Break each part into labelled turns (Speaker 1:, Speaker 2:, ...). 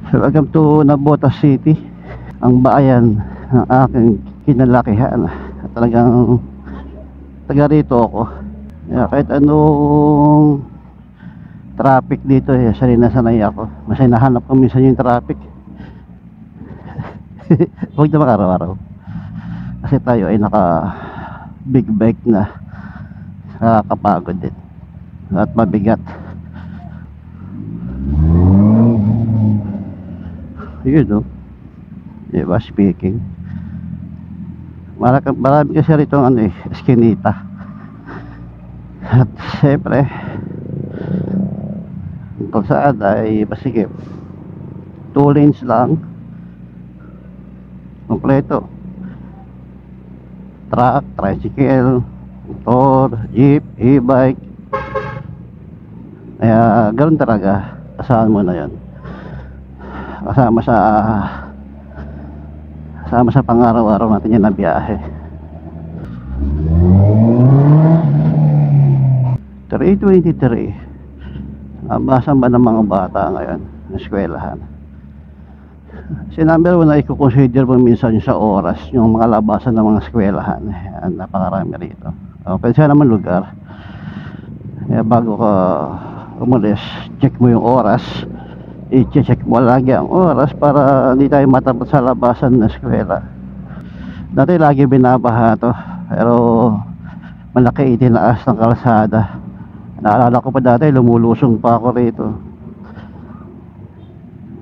Speaker 1: Welcome to Navotas City, ang bayan ng aking kinalakihan. At talagang taga rito ako. Kaya kahit anong traffic dito, sanay na sanay ako. Mas hinahanap ko minsan yung traffic. Huwag naman araw-araw. Kasi tayo ay naka big bike na, nakakapagod din at mabigat. Yun, no? Diba, speaking, marami kasi rito eskinita. At siyempre ang kalsada ay masikip, 2 lanes lang kompleto. Truck, tricycle, motor, jeep, e-bike. Kaya ganoon talaga, asahan mo na yan. Kasama sa pang-araw-araw natin yan na biyahe. 3:23. Nabasan ba ng mga bata ngayon na eskwelahan? Si number 1 na i-consider mo minsan sa oras yung mga labasan ng mga eskwelahan. Napakarami rito. Okay, siya naman lugar. Kaya bago ka umalis, check mo yung oras. I-check mo lagi ang oras para hindi tayo matapos sa labasan ng eskwela. Dati lagi binabaha to, pero malaki itinaas ng kalsada. Naalala ko pa dati, lumulusong pa ako rito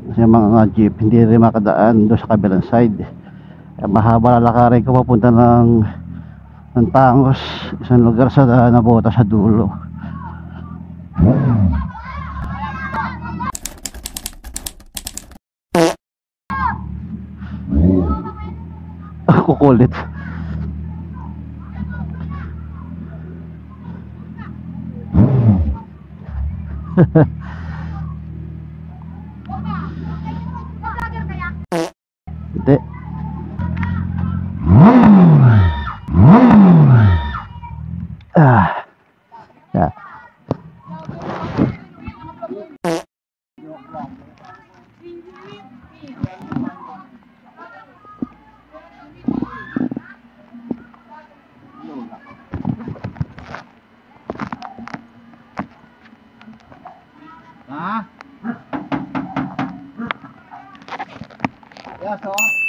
Speaker 1: kasi mga jeep hindi rin makadaan doon sa kabilang side. Mahaba na lakarin ko papunta ng Tangos, isang lugar sa Navotas sa dulo. Kukulit. Hindi. Yeah. Yes, oh.